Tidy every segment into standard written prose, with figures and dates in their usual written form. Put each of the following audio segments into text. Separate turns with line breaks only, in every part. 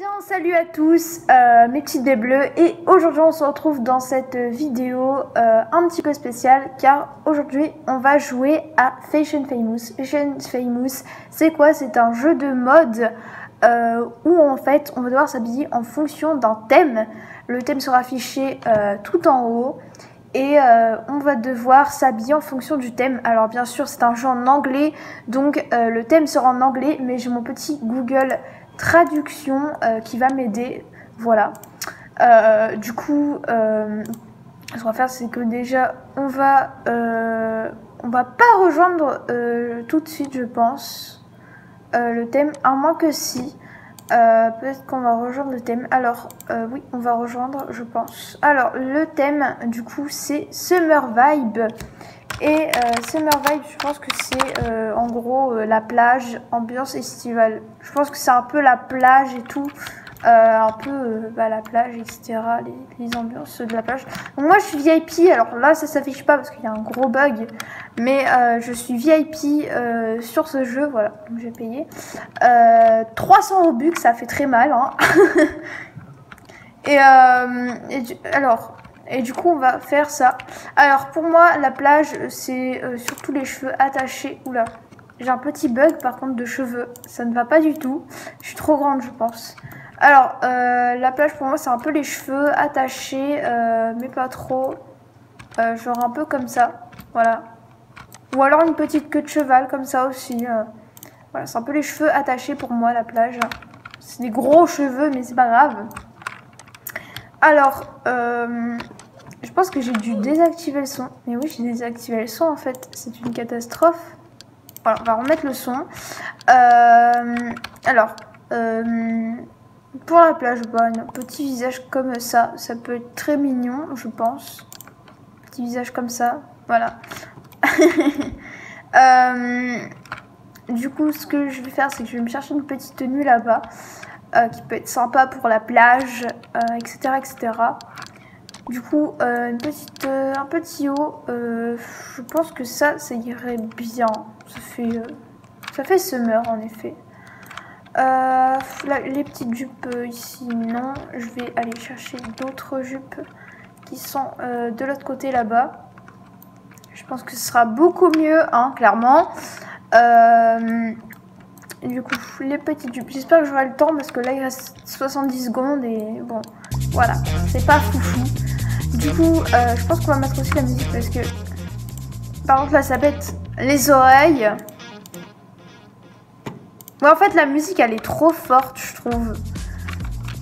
Bien, salut à tous mes petites baies bleues, et aujourd'hui on se retrouve dans cette vidéo un petit peu spéciale car aujourd'hui on va jouer à Fashion Famous. Fashion Famous, c'est quoi? C'est un jeu de mode où en fait on va devoir s'habiller en fonction d'un thème. Le thème sera affiché tout en haut et on va devoir s'habiller en fonction du thème. Alors bien sûr c'est un jeu en anglais, donc le thème sera en anglais, mais j'ai mon petit Google Traduction qui va m'aider, voilà. Du coup ce qu'on va faire, c'est que déjà on va pas rejoindre tout de suite, je pense, le thème, à moins que si peut-être qu'on va rejoindre le thème. Alors oui, on va rejoindre, je pense. Alors le thème du coup c'est Summer Vibe. Et Summer Vibe, je pense que c'est en gros la plage, ambiance estivale. Je pense que c'est un peu la plage et tout, un peu la plage, etc. Les ambiances de la plage. Donc moi je suis VIP, alors là ça s'affiche pas parce qu'il y a un gros bug. Mais je suis VIP sur ce jeu, voilà, donc j'ai payé 300 Robux, ça fait très mal, hein. Et du coup on va faire ça. Alors pour moi la plage c'est surtout les cheveux attachés. Oula, j'ai un petit bug par contre de cheveux, ça ne va pas du tout. Je suis trop grande je pense. Alors la plage pour moi c'est un peu les cheveux attachés, mais pas trop, genre un peu comme ça, voilà. Ou alors une petite queue de cheval comme ça aussi, voilà, c'est un peu les cheveux attachés pour moi la plage. C'est des gros cheveux mais c'est pas grave. Alors, je pense que j'ai dû désactiver le son. Mais oui, j'ai désactivé le son en fait. C'est une catastrophe. Voilà, on va remettre le son. Pour la plage, un petit visage comme ça. Ça peut être très mignon, je pense. Petit visage comme ça. Voilà. Du coup, ce que je vais faire, c'est que je vais me chercher une petite tenue là-bas. Qui peut être sympa pour la plage, etc., etc. Du coup, un petit haut, je pense que ça irait bien. Ça fait summer en effet. Les petites jupes ici, non. Je vais aller chercher d'autres jupes qui sont de l'autre côté là-bas. Je pense que ce sera beaucoup mieux, hein, clairement. Du coup, les petites jupes. J'espère que j'aurai le temps parce que là, il reste 70 secondes et bon, voilà, c'est pas foufou. Du coup, je pense qu'on va mettre aussi la musique parce que, par contre, là, ça pète les oreilles. Ouais, en fait, la musique, elle est trop forte, je trouve.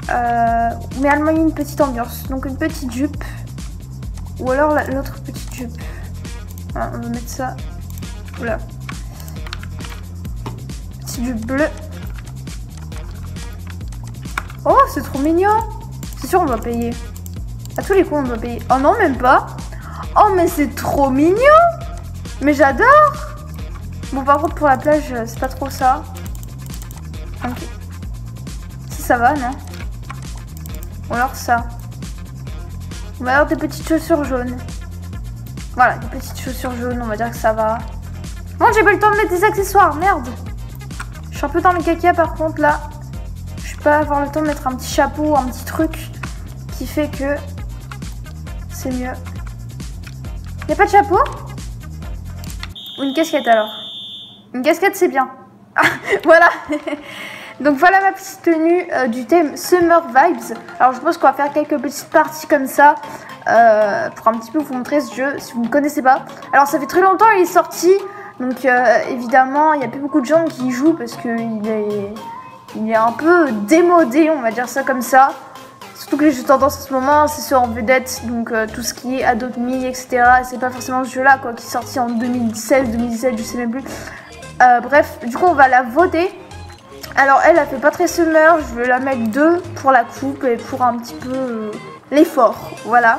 Mais elle met une petite ambiance. Donc, une petite jupe. Ou alors l'autre petite jupe. Ah, on va mettre ça. Oula. Du bleu. Oh, c'est trop mignon. C'est sûr on doit payer. À tous les coups on doit payer. Oh non, même pas. Oh mais c'est trop mignon. Mais j'adore. Bon, par contre pour la plage c'est pas trop ça. Ok. Si ça va, non? Ou alors ça. On va avoir des petites chaussures jaunes. Voilà, des petites chaussures jaunes, on va dire que ça va. Bon, j'ai pas eu le temps de mettre des accessoires, merde. Je suis un peu dans le caca par contre là. Je peux pas avoir le temps de mettre un petit chapeau, un petit truc qui fait que c'est mieux. Y a pas de chapeau? Ou une casquette alors? Une casquette c'est bien. Voilà. Donc voilà ma petite tenue du thème Summer Vibes. Alors je pense qu'on va faire quelques petites parties comme ça pour un petit peu vous montrer ce jeu si vous ne connaissez pas. Alors ça fait très longtemps qu'il est sorti. Donc évidemment, il n'y a plus beaucoup de gens qui y jouent parce qu'il est un peu démodé, on va dire ça comme ça. Surtout que les jeux tendance en ce moment, c'est sur en vedette, donc tout ce qui est Adopt Me, etc. C'est pas forcément ce jeu-là, quoi, qui est sorti en 2016, 2017, je sais même plus. Bref, du coup, on va la voter. Alors elle fait pas très summer, je vais la mettre 2 pour la coupe et pour un petit peu l'effort, voilà.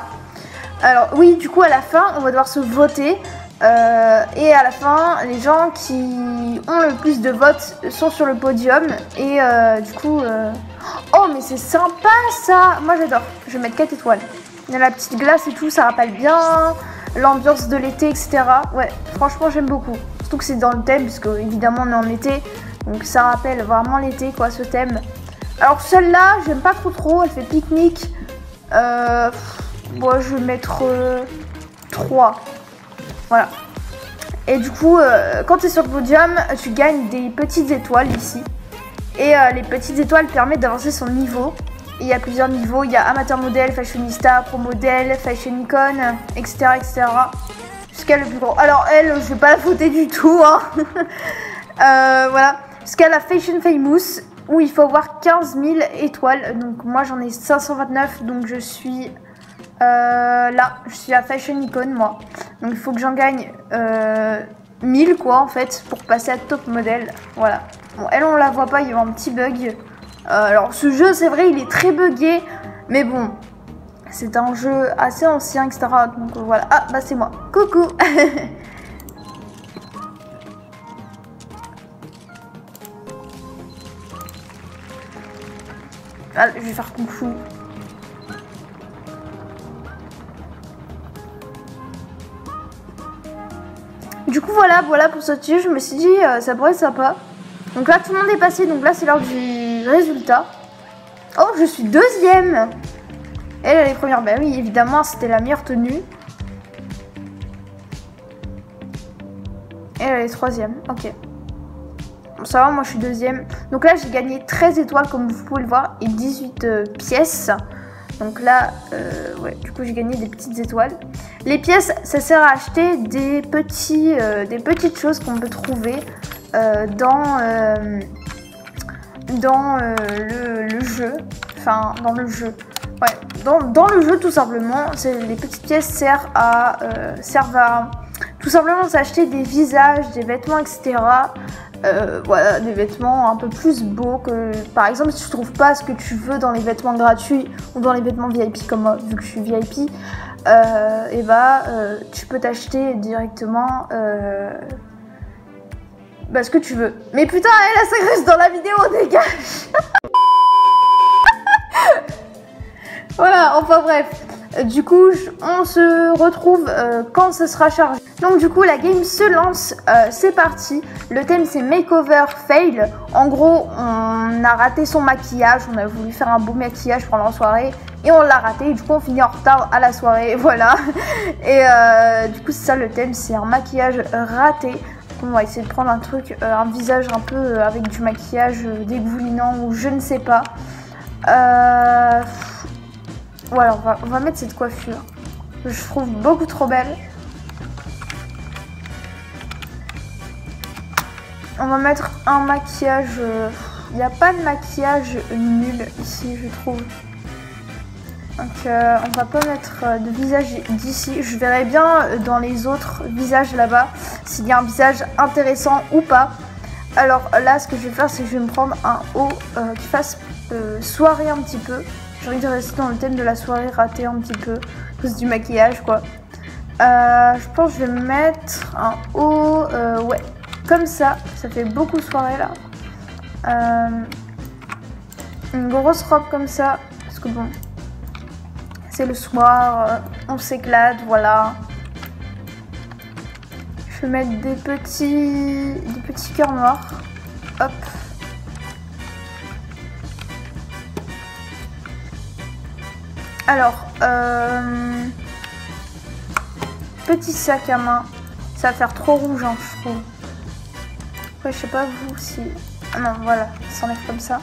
Alors oui, du coup, à la fin, on va devoir se voter. Et à la fin, les gens qui ont le plus de votes sont sur le podium. Et du coup... Oh, mais c'est sympa ça! Moi j'adore. Je vais mettre 4 étoiles. Il y a la petite glace et tout, ça rappelle bien l'ambiance de l'été, etc. Ouais, franchement j'aime beaucoup. Surtout que c'est dans le thème, parce que évidemment on est en été. Donc ça rappelle vraiment l'été, quoi, ce thème. Alors celle-là, j'aime pas trop, elle fait pique-nique. Moi, je vais mettre 3. Voilà. Et du coup, quand tu es sur le podium, tu gagnes des petites étoiles ici. Et les petites étoiles permettent d'avancer son niveau. Et il y a plusieurs niveaux. Il y a amateur modèle, fashionista, pro modèle, fashion icon, etc. etc. Jusqu'à le plus gros. Alors elle, je vais pas la fouter du tout. Hein. Voilà. Jusqu'à la fashion famous, où il faut avoir 15 000 étoiles. Donc moi, j'en ai 529. Donc je suis... là, je suis à fashion icon moi, donc il faut que j'en gagne 1000 quoi en fait pour passer à top modèle. Voilà, bon elle on la voit pas, il y a un petit bug. Alors ce jeu c'est vrai il est très buggé, mais bon c'est un jeu assez ancien etc, donc voilà. Ah bah c'est moi, coucou. Ah, je vais faire kung fu. Du coup voilà pour ce tir, je me suis dit ça pourrait être sympa. Donc là tout le monde est passé, donc là c'est l'heure du résultat. Oh je suis deuxième. Elle est première, bah oui évidemment c'était la meilleure tenue. Elle est troisième, ok. Bon, ça va, moi je suis deuxième. Donc là j'ai gagné 13 étoiles comme vous pouvez le voir et 18 pièces. Donc là, ouais, du coup j'ai gagné des petites étoiles. Les pièces, ça sert à acheter des petites choses qu'on peut trouver dans le jeu. Enfin, dans le jeu. Ouais, dans le jeu tout simplement. Les petites pièces servent à tout simplement s'acheter des visages, des vêtements, etc. Voilà, des vêtements un peu plus beaux que par exemple si tu trouves pas ce que tu veux dans les vêtements gratuits ou dans les vêtements VIP comme moi vu que je suis VIP, et bah tu peux t'acheter directement ce que tu veux. Mais putain elle s'agresse dans la vidéo, dégage. Voilà, enfin bref. Du coup, on se retrouve quand ce sera chargé. Donc du coup, la game se lance, c'est parti. Le thème c'est Makeover Fail. En gros, on a raté son maquillage, on a voulu faire un beau maquillage pendant la soirée et on l'a raté. Et du coup, on finit en retard à la soirée, voilà. Et du coup, c'est ça le thème, c'est un maquillage raté. On va essayer de prendre un truc, un visage un peu avec du maquillage dégoulinant ou je ne sais pas. Voilà, on va mettre cette coiffure. Je trouve beaucoup trop belle. On va mettre un maquillage... Il n'y a pas de maquillage nul ici, je trouve. Donc, on va pas mettre de visage d'ici. Je verrai bien dans les autres visages là-bas s'il y a un visage intéressant ou pas. Alors là, ce que je vais faire, c'est que je vais me prendre un haut qui fasse soirée un petit peu. J'ai envie de rester dans le thème de la soirée ratée un petit peu, à cause du maquillage quoi. Je pense que je vais me mettre un haut, ouais, comme ça fait beaucoup soirée là. Une grosse robe comme ça, parce que bon, c'est le soir, on s'éclate, voilà. Je vais mettre des petits cœurs noirs, hop. Alors, petit sac à main, ça va faire trop rouge, hein, je trouve. Après, je sais pas vous si... Ah non, voilà, ça s'enlève comme ça.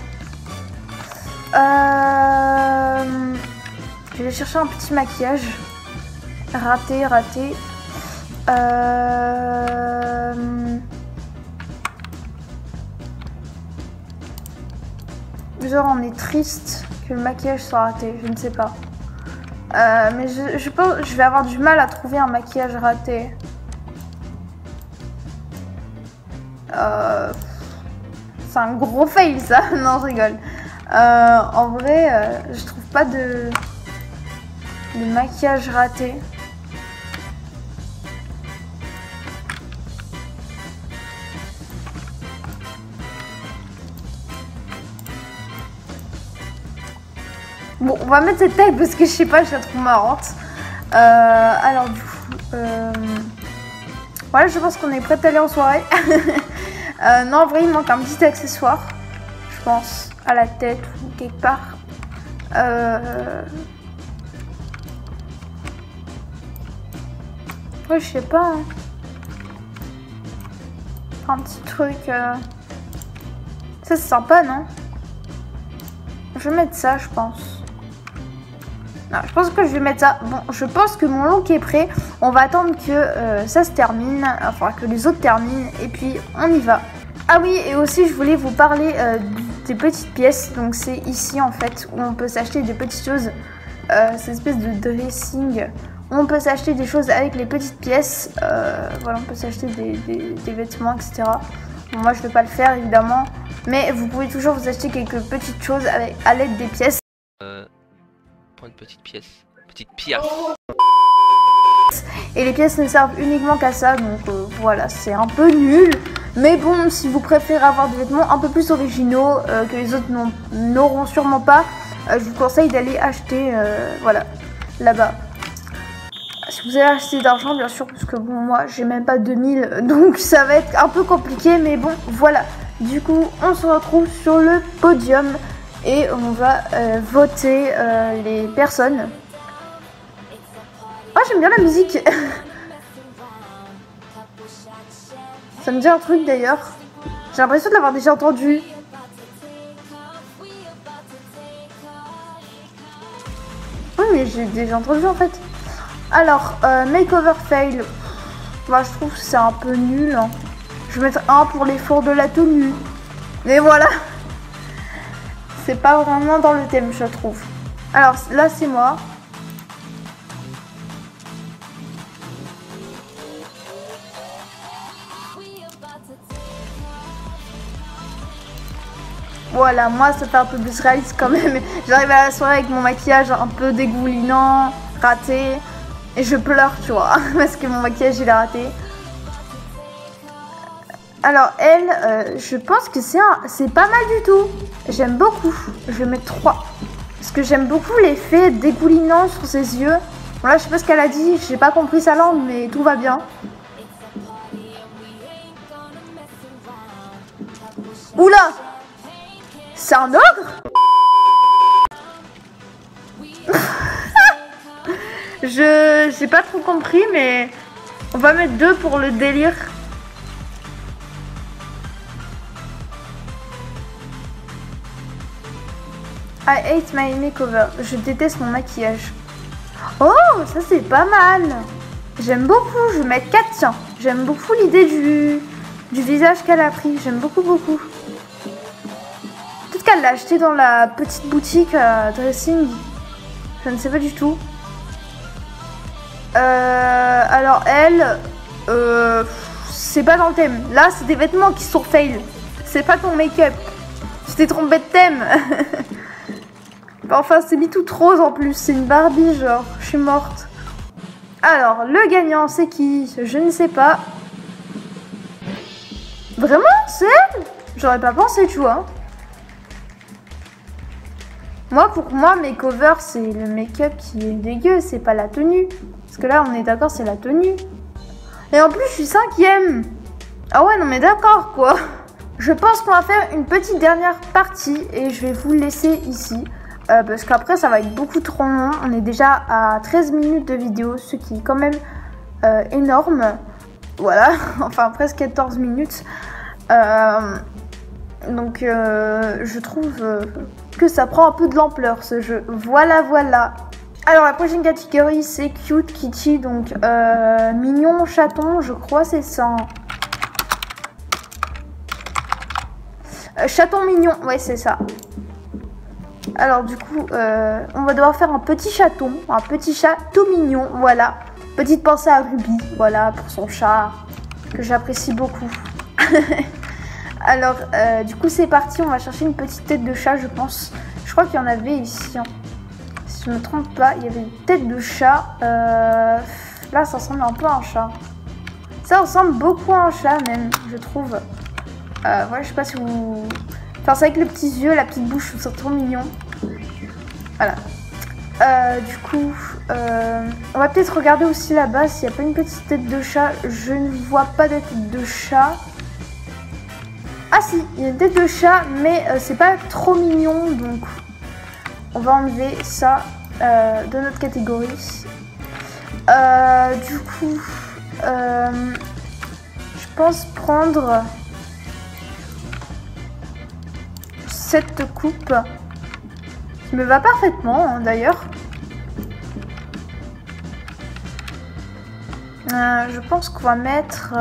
Je vais chercher un petit maquillage. Raté. Genre, on est triste que le maquillage soit raté, je ne sais pas. Mais je pense que je vais avoir du mal à trouver un maquillage raté. C'est un gros fail ça. Non, je rigole. En vrai, je trouve pas de maquillage raté. Bon, on va mettre cette tête parce que je sais pas, je la trouve marrante. Alors du coup, voilà, je pense qu'on est prête à aller en soirée. Non, en vrai, il manque un petit accessoire, je pense. à la tête ou quelque part. Ouais, je sais pas. Hein. Un petit truc. Ça, c'est sympa, non? Je vais mettre ça, je pense. Non, je pense que je vais mettre ça. Bon, je pense que mon look est prêt. On va attendre que ça se termine. Enfin, que les autres terminent. Et puis, on y va. Ah oui, et aussi, je voulais vous parler des petites pièces. Donc, c'est ici, en fait, où on peut s'acheter des petites choses. Cette espèce de dressing. On peut s'acheter des choses avec les petites pièces. Voilà, on peut s'acheter des vêtements, etc. Bon, moi, je ne vais pas le faire, évidemment. Mais vous pouvez toujours vous acheter quelques petites choses à l'aide des pièces.
Pour une petite pièce. Petite pièce.
Et les pièces ne servent uniquement qu'à ça. Donc voilà, c'est un peu nul. Mais bon, si vous préférez avoir des vêtements un peu plus originaux que les autres n'auront sûrement pas, je vous conseille d'aller acheter, voilà, là-bas. Si vous avez acheté d'argent, bien sûr, parce que bon, moi, j'ai même pas 2000, donc ça va être un peu compliqué, mais bon, voilà. Du coup, on se retrouve sur le podium et on va voter les personnes. Oh, j'aime bien la musique. Ça me dit un truc d'ailleurs. J'ai l'impression de l'avoir déjà entendu. Oui, mais j'ai déjà entendu en fait. Alors, makeover fail. Bah, je trouve que c'est un peu nul. Hein. Je vais mettre 1 pour l'effort de la tenue. Mais voilà. C'est pas vraiment dans le thème, je trouve. Alors, là, c'est moi. Voilà, moi, ça fait un peu plus réaliste quand même. J'arrive à la soirée avec mon maquillage un peu dégoulinant, raté. Et je pleure, tu vois, parce que mon maquillage, il est raté. Alors, elle, je pense que c'est pas mal du tout. J'aime beaucoup. Je vais mettre 3. Parce que j'aime beaucoup l'effet dégoulinant sur ses yeux. Bon, là, je sais pas ce qu'elle a dit. J'ai pas compris sa langue, mais tout va bien. Oula! C'est un ogre? J'ai pas trop compris, mais on va mettre 2 pour le délire. I hate my makeover. Je déteste mon maquillage. Oh, ça c'est pas mal. J'aime beaucoup. Je vais mettre 4, tiens. J'aime beaucoup l'idée du visage qu'elle a pris. J'aime beaucoup. Peut-être qu'elle l'a acheté dans la petite boutique dressing. Je ne sais pas du tout. Alors elle, c'est pas dans le thème. Là, c'est des vêtements qui sont fail. C'est pas ton make-up. Tu t'es trompé de thème. Enfin, c'est mis toute rose en plus. C'est une Barbie, genre. Je suis morte. Alors, le gagnant, c'est qui? Je ne sais pas. Vraiment? C'est elle? J'aurais pas pensé, tu vois. Moi, pour moi, makeover, c'est le make-up qui est dégueu. C'est pas la tenue. Parce que là, on est d'accord, c'est la tenue. Et en plus, je suis 5e. Ah ouais, non mais d'accord, quoi. Je pense qu'on va faire une petite dernière partie. Et je vais vous laisser ici. Parce qu'après, ça va être beaucoup trop long. On est déjà à 13 minutes de vidéo. Ce qui est quand même énorme. Voilà. Enfin, presque 14 minutes. Donc, je trouve que ça prend un peu de l'ampleur, ce jeu. Voilà. Alors la prochaine catégorie c'est cute kitty, donc mignon chaton, je crois c'est ça. Chaton mignon, ouais c'est ça. Alors du coup on va devoir faire un petit chaton, un petit chat tout mignon, voilà. Petite pensée à Ruby, voilà pour son chat que j'apprécie beaucoup. Alors du coup c'est parti, on va chercher une petite tête de chat je pense. Je crois qu'il y en avait ici. Hein. Si je ne me trompe pas, il y avait une tête de chat. Là, ça ressemble un peu à un chat. Ça ressemble beaucoup à un chat même, je trouve. Ouais, je sais pas si vous... Enfin, c'est avec les petits yeux, la petite bouche, c'est trop mignon. Voilà. Du coup, on va peut-être regarder aussi là-bas s'il n'y a pas une petite tête de chat. Je ne vois pas de tête de chat. Ah si, il y a une tête de chat, mais c'est pas trop mignon, donc on va enlever ça de notre catégorie. Du coup, je pense prendre cette coupe qui me va parfaitement, hein, d'ailleurs. Je pense qu'on va mettre...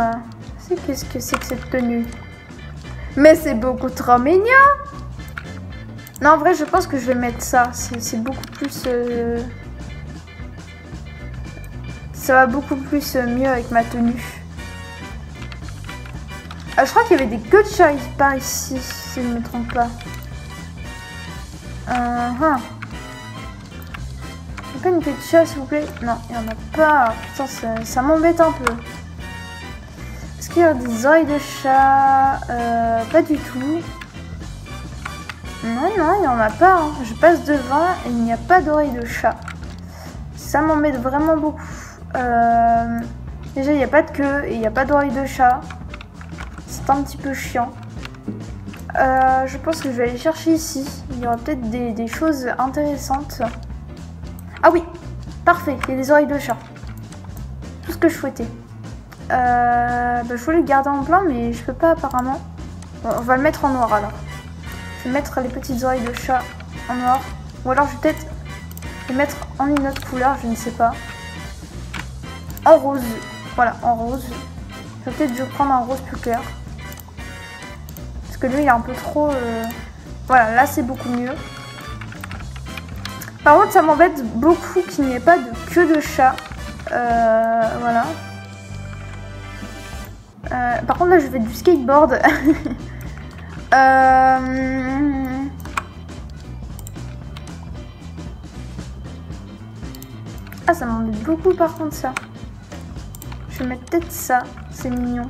qu'est-ce que c'est que cette tenue? Mais c'est beaucoup trop mignon! Non, en vrai, je pense que je vais mettre ça. C'est beaucoup plus... Ça va beaucoup plus mieux avec ma tenue. Je crois qu'il y avait des queues de chat par ici, si je ne me trompe pas. Il n'y a pas une queue de chat, s'il vous plaît? Non, il n'y en a pas. Putain, ça m'embête un peu. Est-ce qu'il y a des oreilles de chat? Pas du tout. Non, il n'y en a pas. Hein. Je passe devant et il n'y a pas d'oreilles de chat. Ça m'embête vraiment beaucoup. Déjà, il n'y a pas de queue et il n'y a pas d'oreilles de chat. C'est un petit peu chiant. Je pense que je vais aller chercher ici. Il y aura peut-être des choses intéressantes. Ah oui, parfait, il y a des oreilles de chat. Tout ce que je souhaitais. Je voulais le garder en blanc, mais je peux pas apparemment. Bon, on va le mettre en noir alors. Je vais mettre les petites oreilles de chat en noir. Ou alors je vais peut-être les mettre en une autre couleur, je ne sais pas. En rose. Voilà, en rose. Je vais peut-être prendre un rose plus clair. Parce que lui, il est un peu trop... Voilà, là, c'est beaucoup mieux. Par contre, ça m'embête beaucoup qu'il n'y ait pas de queue de chat. Voilà. Par contre, là, je fais du skateboard. Ah, ça m'embête beaucoup, par contre, ça. Je vais mettre peut-être ça. C'est mignon.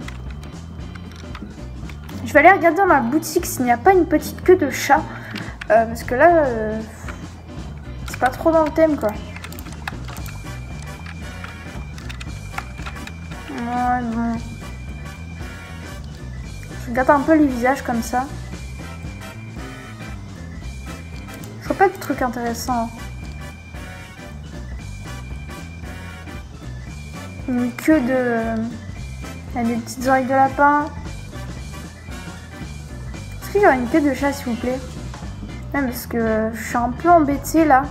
Je vais aller regarder dans ma boutique s'il n'y a pas une petite queue de chat. Parce que là... c'est pas trop dans le thème, quoi. Ouais, bon. Je regarde un peu les visages comme ça. Je vois pas de trucs intéressants. Une queue de... Il y a des petites oreilles de lapin. Est-ce qu'il y aura une queue de chat, s'il vous plaît? Ouais, parce que je suis un peu embêtée, là.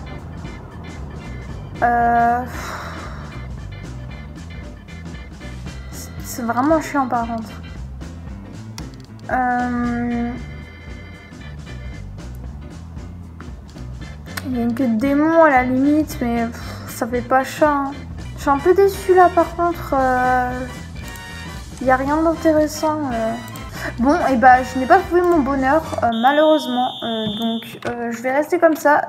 C'est vraiment chiant, par contre. Il y a une queue de démon à la limite, mais ça fait pas chat. Hein. Je suis un peu déçue là, par contre. Il n'y a rien d'intéressant. Bon, et bah, je n'ai pas trouvé mon bonheur, malheureusement. Donc, je vais rester comme ça,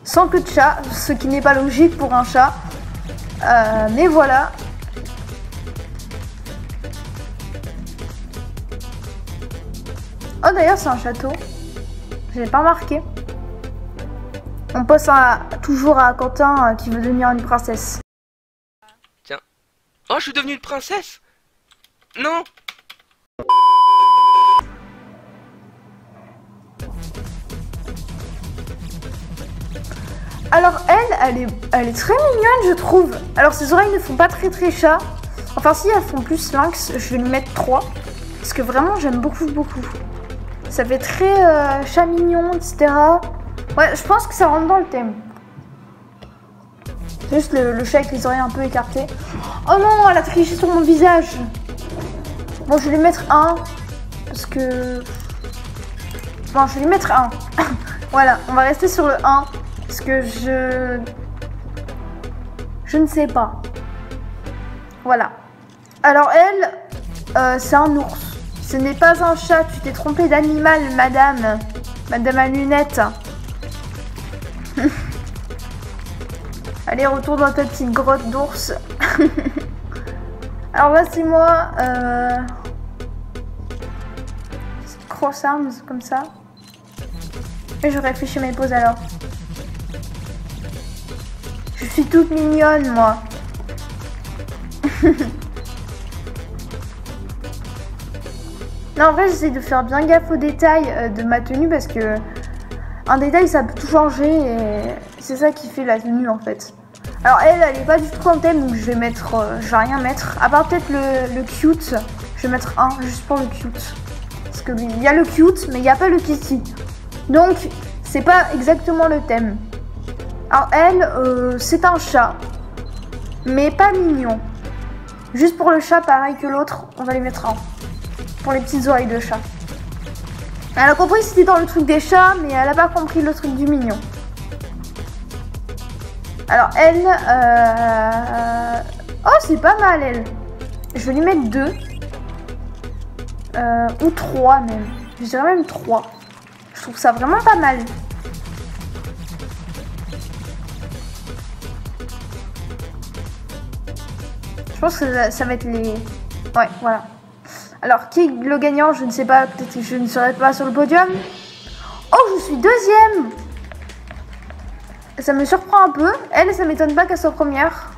sans queue de chat, ce qui n'est pas logique pour un chat. Mais voilà. Oh, d'ailleurs, c'est un château. Je l'ai pas remarqué. On passe toujours à Quentin qui veut devenir une princesse.
Tiens. Oh, je suis devenue une princesse? Non.
Alors elle est très mignonne, je trouve. Alors ses oreilles ne font pas très chat. Enfin si, elles font plus lynx, je vais lui mettre 3. Parce que vraiment j'aime beaucoup. Ça fait très chat mignon, etc. Ouais, je pense que ça rentre dans le thème. Juste le chat avec les oreilles un peu écartées. Oh non, elle a triché sur mon visage. Bon, je vais lui mettre 1. Parce que... Bon, je vais lui mettre 1. Voilà, on va rester sur le 1. Parce que je ne sais pas. Voilà. Alors elle, c'est un ours. Ce n'est pas un chat, tu t'es trompée d'animal, madame. Madame à lunettes. Allez, retourne dans ta petite grotte d'ours. Alors voici moi. Cross arms, comme ça. Et je réfléchis mes poses alors. Je suis toute mignonne, moi. Non, en vrai, j'essaie de faire bien gaffe aux détails de ma tenue parce que un détail, ça peut tout changer et c'est ça qui fait la tenue en fait. Alors elle est pas du tout en thème, donc je vais rien mettre. À part peut-être le cute, je vais mettre un juste pour le cute. Parce que il y a le cute, mais il n'y a pas le kitty. Donc c'est pas exactement le thème. Alors elle, c'est un chat, mais pas mignon. Juste pour le chat, pareil que l'autre, on va lui mettre un. Pour les petites oreilles de chat. Elle a compris que c'était dans le truc des chats, mais elle a pas compris le truc du mignon. Alors elle... Oh, c'est pas mal elle. Je vais lui mettre 2. Ou 3 même. Je dirais même 3. Je trouve ça vraiment pas mal. Je pense que ça va être les... Ouais, voilà. Alors, qui est le gagnant? Je ne sais pas. Peut-être que je ne serai pas sur le podium. Oh, je suis deuxième. Ça me surprend un peu. Elle, ça m'étonne pas qu'elle soit première.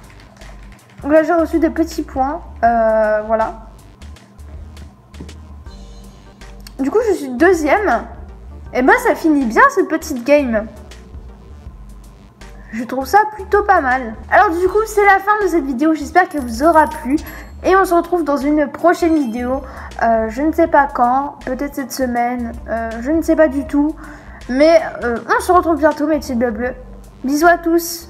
Donc là, j'ai reçu des petits points. Voilà. Du coup, je suis deuxième. Et ben, ça finit bien cette petite game. Je trouve ça plutôt pas mal. Alors du coup, c'est la fin de cette vidéo. J'espère qu'elle vous aura plu. Et on se retrouve dans une prochaine vidéo. Je ne sais pas quand. Peut-être cette semaine. Je ne sais pas du tout. Mais on se retrouve bientôt, mes petits bleus. Bisous à tous.